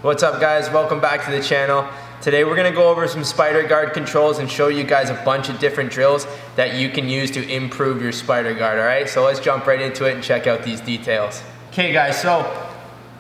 What's up guys, welcome back to the channel. Today we're gonna go over some spider guard controls and show you guys a bunch of different drills that you can use to improve your spider guard, all right? So let's jump right into it and check out these details. Okay guys, so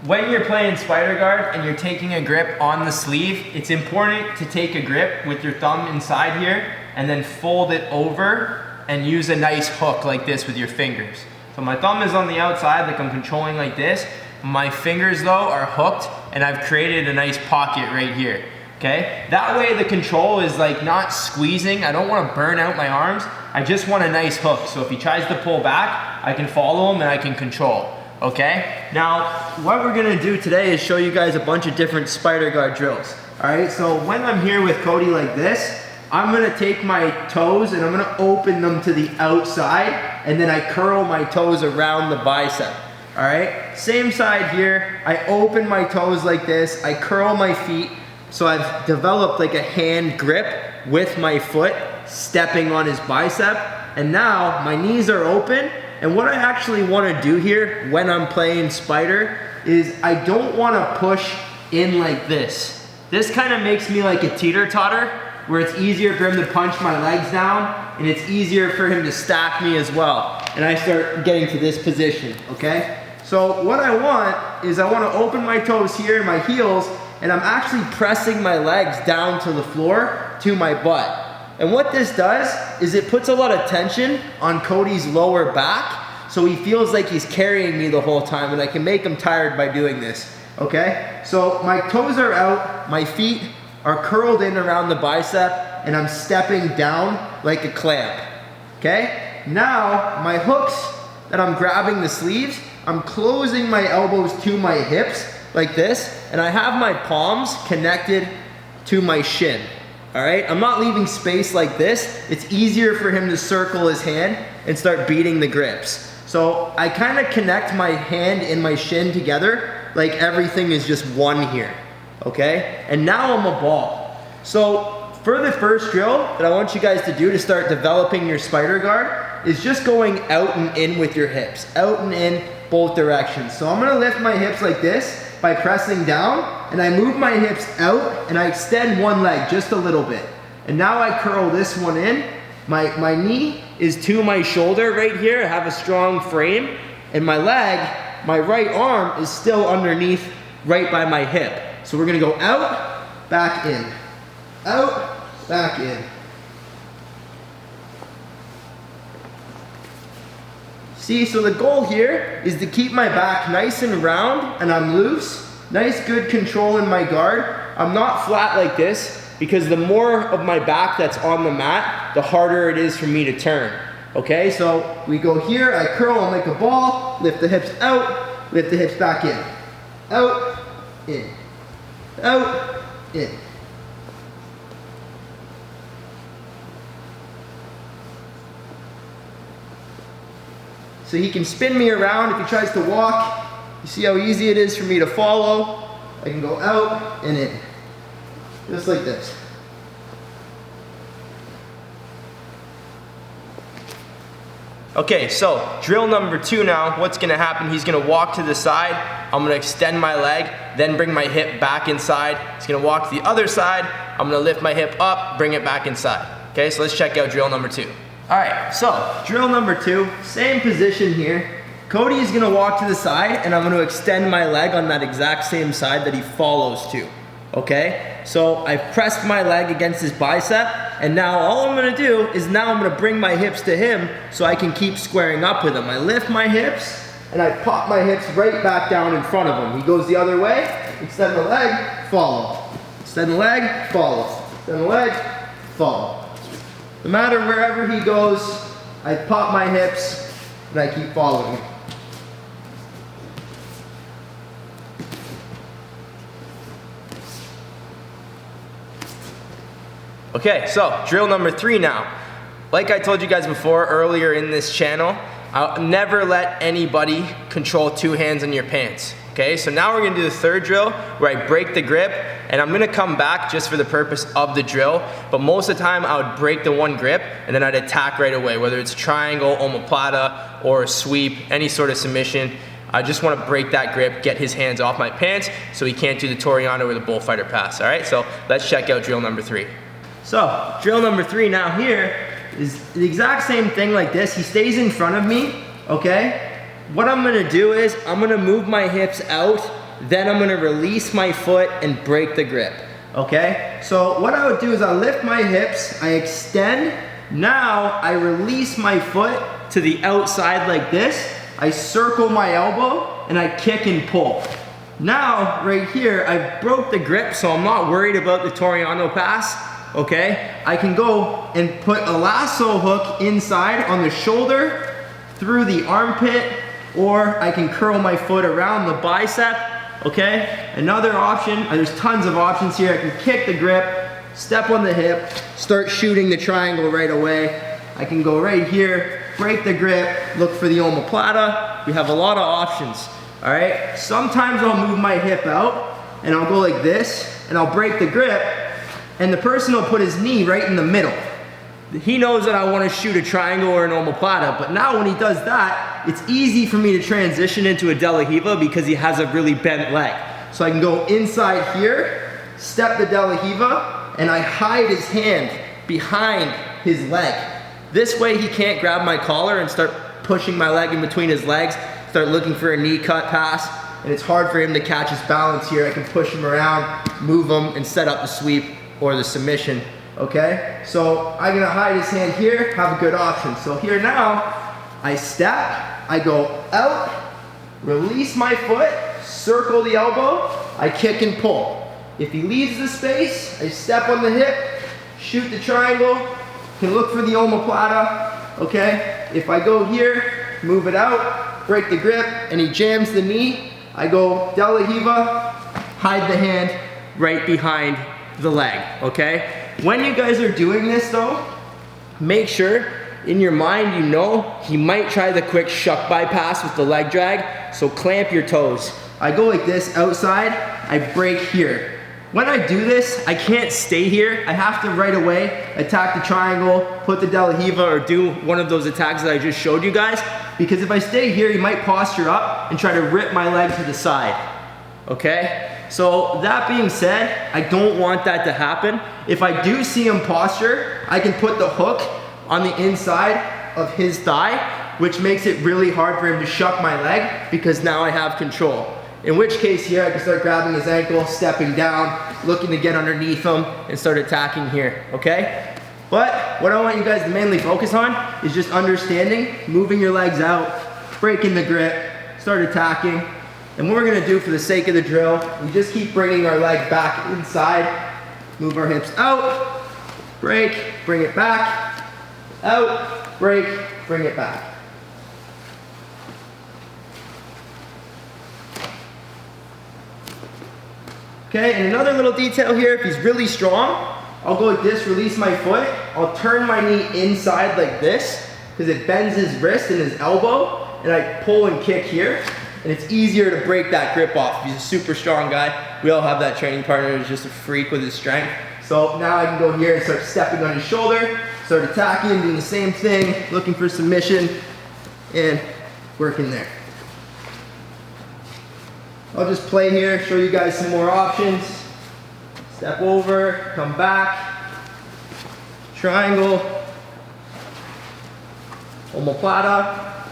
when you're playing spider guard and you're taking a grip on the sleeve, it's important to take a grip with your thumb inside here and then fold it over and use a nice hook like this with your fingers. So my thumb is on the outside like I'm controlling like this. My fingers though are hooked and I've created a nice pocket right here, okay? That way the control is like not squeezing. I don't want to burn out my arms. I just want a nice hook. So if he tries to pull back, I can follow him and I can control, okay? Now, what we're gonna do today is show you guys a bunch of different spider guard drills, all right? So when I'm here with Cody like this, I'm gonna take my toes and I'm gonna open them to the outside and then I curl my toes around the bicep. All right, same side here. I open my toes like this. I curl my feet. So I've developed like a hand grip with my foot, stepping on his bicep. And now my knees are open. And what I actually want to do here when I'm playing spider is I don't want to push in like this. This kind of makes me like a teeter-totter, where it's easier for him to punch my legs down and it's easier for him to stack me as well. And I start getting to this position, okay? So what I want is I want to open my toes here, my heels, and I'm actually pressing my legs down to the floor to my butt. And what this does is it puts a lot of tension on Cody's lower back, so he feels like he's carrying me the whole time, and I can make him tired by doing this, okay? So my toes are out, my feet are curled in around the bicep, and I'm stepping down like a clamp, okay? Now my hooks that I'm grabbing the sleeves, I'm closing my elbows to my hips like this, and I have my palms connected to my shin, all right? I'm not leaving space like this. It's easier for him to circle his hand and start beating the grips. So I kind of connect my hand and my shin together like everything is just one here, okay? And now I'm a ball. So for the first drill that I want you guys to do to start developing your spider guard is just going out and in with your hips, out and in, both directions. So I'm gonna lift my hips like this by pressing down, and I move my hips out and I extend one leg just a little bit. And now I curl this one in. My knee is to my shoulder right here. I have a strong frame, and my leg, my right arm is still underneath right by my hip. So we're gonna go out, back in, out, back in. See, so the goal here is to keep my back nice and round and I'm loose. Nice, good control in my guard. I'm not flat like this because the more of my back that's on the mat, the harder it is for me to turn. Okay, so we go here, I curl, I'll make a ball, lift the hips out, lift the hips back in. Out, in, out, in. So he can spin me around if he tries to walk. You see how easy it is for me to follow? I can go out and in, just like this. Okay, so drill number 2 now, what's gonna happen, he's gonna walk to the side, I'm gonna extend my leg, then bring my hip back inside. He's gonna walk to the other side, I'm gonna lift my hip up, bring it back inside. Okay, so let's check out drill number 2. All right, so drill number 2, same position here. Cody is gonna walk to the side and I'm gonna extend my leg on that exact same side that he follows to, okay? So I've pressed my leg against his bicep, and now all I'm gonna do is now I'm gonna bring my hips to him so I can keep squaring up with him. I lift my hips and I pop my hips right back down in front of him. He goes the other way, extend the leg, follow. Extend the leg, follow. Extend the leg, follow. No matter wherever he goes, I pop my hips and I keep following him. Okay, so drill number 3 now. Like I told you guys before earlier in this channel, I'll never let anybody control 2 hands on your pants. Okay, so now we're gonna do the third drill where I break the grip, and I'm gonna come back just for the purpose of the drill, but most of the time I would break the one grip and then I'd attack right away, whether it's triangle, omoplata, or a sweep, any sort of submission. I just want to break that grip, get his hands off my pants so he can't do the Toriano or the bullfighter pass. All right, so let's check out drill number 3. So drill number 3 now here is the exact same thing like this. He stays in front of me, okay? What I'm gonna do is I'm gonna move my hips out, then I'm gonna release my foot and break the grip, okay? So what I would do is I lift my hips, I extend, now I release my foot to the outside like this, I circle my elbow, and I kick and pull. Now, right here, I broke the grip, so I'm not worried about the Toriano pass, okay? I can go and put a lasso hook inside on the shoulder, through the armpit, or I can curl my foot around the bicep, okay? Another option, there's tons of options here. I can kick the grip, step on the hip, start shooting the triangle right away. I can go right here, break the grip, look for the omoplata. We have a lot of options, all right? Sometimes I'll move my hip out and I'll go like this and I'll break the grip and the person will put his knee right in the middle. He knows that I want to shoot a triangle or an omoplata, but now when he does that, it's easy for me to transition into a De La Riva because he has a really bent leg. So I can go inside here, step the De La Riva, and I hide his hand behind his leg. This way he can't grab my collar and start pushing my leg in between his legs, start looking for a knee cut pass, and it's hard for him to catch his balance here. I can push him around, move him, and set up the sweep or the submission, okay? So I'm gonna hide his hand here, have a good option. So here now, I step, I go out, release my foot, circle the elbow, I kick and pull. If he leaves the space, I step on the hip, shoot the triangle, can look for the omoplata, okay? If I go here, move it out, break the grip, and he jams the knee, I go De La Riva, hide the hand right behind the leg, okay? When you guys are doing this though, make sure in your mind you know he might try the quick shuck bypass with the leg drag, so clamp your toes. I go like this outside, I break here. When I do this, I can't stay here. I have to right away attack the triangle, put the De La Riva, or do one of those attacks that I just showed you guys, because if I stay here, he might posture up and try to rip my leg to the side, okay? So that being said, I don't want that to happen. If I do see him posture, I can put the hook on the inside of his thigh, which makes it really hard for him to shuck my leg because now I have control. In which case here, I can start grabbing his ankle, stepping down, looking to get underneath him and start attacking here, okay? But what I want you guys to mainly focus on is just understanding, moving your legs out, breaking the grip, start attacking. And what we're gonna do for the sake of the drill, we just keep bringing our leg back inside, move our hips out, break, bring it back, out, break, bring it back. Okay, and another little detail here, if he's really strong, I'll go like this, release my foot, I'll turn my knee inside like this, because it bends his wrist and his elbow, and I pull and kick here, and it's easier to break that grip off. He's a super strong guy. We all have that training partner who's just a freak with his strength. So now I can go here and start stepping on his shoulder, start attacking, doing the same thing, looking for submission, and working there. I'll just play here, show you guys some more options. Step over, come back, triangle, omoplata,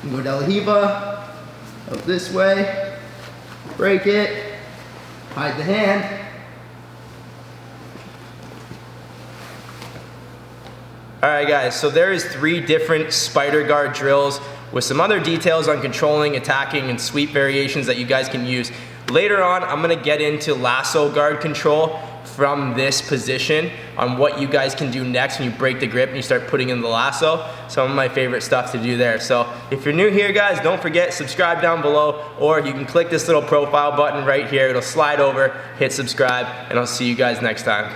go De La Riva, out this way, break it, hide the hand. All right guys, so there is 3 different spider guard drills with some other details on controlling, attacking, and sweep variations that you guys can use. Later on, I'm gonna get into lasso guard control from this position on what you guys can do next when you break the grip and you start putting in the lasso. Some of my favorite stuff to do there. So if you're new here guys, don't forget, subscribe down below, or you can click this little profile button right here. It'll slide over, hit subscribe, and I'll see you guys next time.